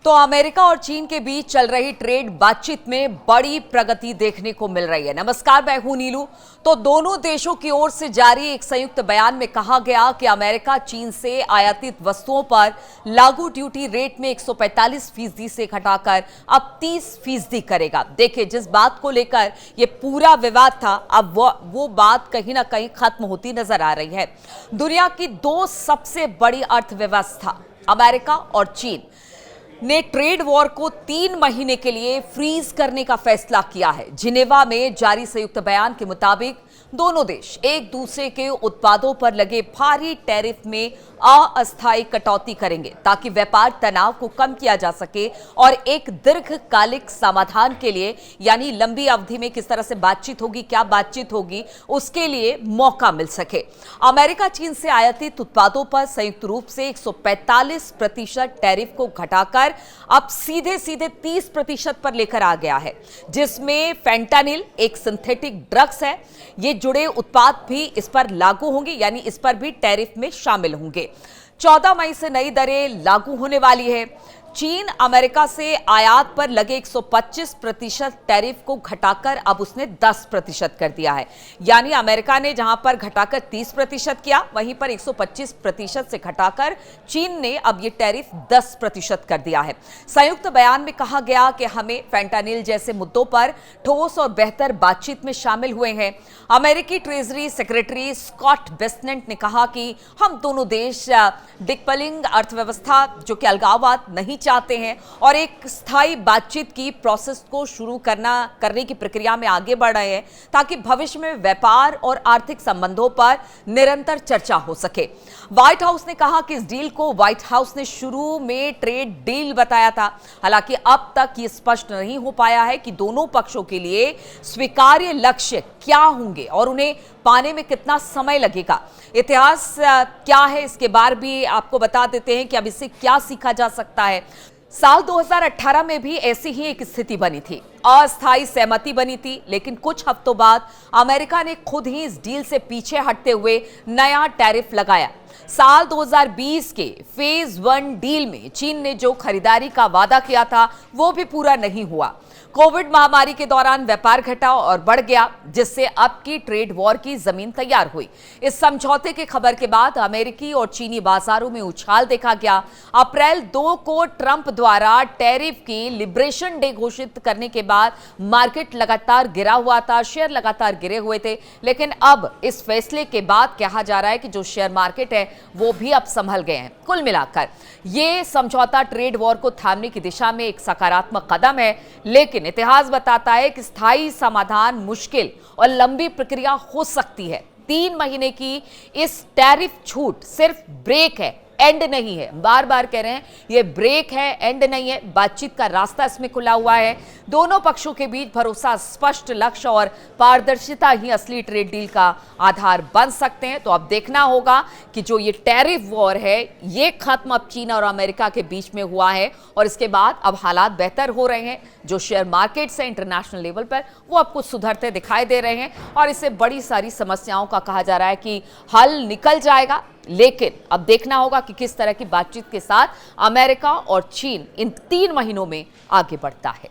तो अमेरिका और चीन के बीच चल रही ट्रेड बातचीत में बड़ी प्रगति देखने को मिल रही है। नमस्कार, मैं हूं नीलू। तो दोनों देशों की ओर से जारी एक संयुक्त बयान में कहा गया कि अमेरिका चीन से आयातित वस्तुओं पर लागू ड्यूटी रेट में 145% से घटाकर अब 30% करेगा। देखिए, जिस बात को लेकर ये पूरा विवाद था, अब वो बात कहीं ना कहीं खत्म होती नजर आ रही है। दुनिया की दो सबसे बड़ी अर्थव्यवस्था अमेरिका और चीन ने ट्रेड वॉर को 3 महीने के लिए फ्रीज करने का फैसला किया है। जिनेवा में जारी संयुक्त बयान के मुताबिक दोनों देश एक दूसरे के उत्पादों पर लगे भारी टैरिफ में अस्थायी कटौती करेंगे ताकि व्यापार तनाव को कम किया जा सके और एक दीर्घकालिक समाधान के लिए, यानी लंबी अवधि में किस तरह से बातचीत होगी, क्या बातचीत होगी, उसके लिए मौका मिल सके। अमेरिका चीन से आयातित उत्पादों पर संयुक्त रूप से 145% टैरिफ को घटाकर अब सीधे 30% पर लेकर आ गया है, जिसमें फेंटानिल एक सिंथेटिक ड्रग्स है। ये जुड़े उत्पाद भी इस पर लागू होंगे, यानी इस पर भी टैरिफ में शामिल होंगे। 14 मई से नई दरें लागू होने वाली है। चीन अमेरिका से आयात पर लगे 125% टैरिफ को घटाकर अब उसने 10% कर दिया है। यानी अमेरिका ने जहां पर घटाकर 30% किया, वहीं पर 125% से घटाकर चीन ने अब ये टैरिफ 10% कर दिया है। संयुक्त बयान में कहा गया कि हमें फेंटानिल जैसे मुद्दों पर ठोस और बेहतर बातचीत में शामिल हुए हैं। अमेरिकी ट्रेजरी सेक्रेटरी स्कॉट बेस्नेंट ने कहा कि हम दोनों देश डिकपलिंग अर्थव्यवस्था, जो कि अलगाववाद नहीं चाहते हैं, और एक स्थायी बातचीत की प्रोसेस को शुरू करने की प्रक्रिया में आगे बढ़ रहे हैं ताकि भविष्य में व्यापार और आर्थिक संबंधों पर निरंतर चर्चा हो सके। व्हाइट हाउस ने कहा कि इस डील को व्हाइट हाउस ने शुरू में ट्रेड डील बताया था। हालांकि अब तक ये स्पष्ट नहीं हो पाया है कि दोनों पक्षों के लिए स्वीकार्य लक्ष्य क्या होंगे और उन्हें पाने में कितना समय लगेगा। इतिहास क्या है, इसके बारे भी आपको बता देते हैं कि अब इससे क्या सीखा जा सकता है। साल 2018 में भी ऐसी ही एक स्थिति बनी थी, अस्थायी सहमति बनी थी, लेकिन कुछ हफ्तों बाद अमेरिका ने खुद ही इस डील से पीछे हटते हुए नया टैरिफ लगाया। साल 2020 के फेज 1 डील में चीन ने जो खरीदारी का वादा किया था वो भी पूरा नहीं हुआ। कोविड महामारी के दौरान व्यापार घटा और बढ़ गया, जिससे अब की ट्रेड वॉर की जमीन तैयार हुई। इस समझौते की खबर के बाद अमेरिकी और चीनी बाजारों में उछाल देखा गया। अप्रैल 2 को ट्रंप द्वारा टैरिफ की लिबरेशन डे घोषित करने के बाद मार्केट लगातार गिरा हुआ था, शेयर लगातार गिरे हुए थे। लेकिन अब इस फैसले के बाद कहा जा रहा है कि जो शेयर मार्केट है वो भी अब संभल गए हैं। कुल मिलाकर ये समझौता ट्रेड वॉर को थामने की दिशा में एक सकारात्मक कदम है, लेकिन इतिहास बताता है कि स्थायी समाधान मुश्किल और लंबी प्रक्रिया हो सकती है। 3 महीने की इस टैरिफ छूट सिर्फ ब्रेक है, एंड नहीं है। बार बार कह रहे हैं, ये ब्रेक है, एंड नहीं है। बातचीत का रास्ता इसमें खुला हुआ है। दोनों पक्षों के बीच भरोसा, स्पष्ट लक्ष्य और पारदर्शिता ही असली ट्रेड डील का आधार बन सकते हैं। तो अब देखना होगा कि जो ये टैरिफ वॉर है ये खत्म अब चीन और अमेरिका के बीच में हुआ है, और इसके बाद अब हालात बेहतर हो रहे हैं। जो शेयर मार्केट्स है इंटरनेशनल लेवल पर, वो अब कुछ सुधरते दिखाई दे रहे हैं, और इससे बड़ी सारी समस्याओं का कहा जा रहा है कि हल निकल जाएगा। लेकिन अब देखना होगा कि किस तरह की बातचीत के साथ अमेरिका और चीन इन 3 महीनों में आगे बढ़ता है।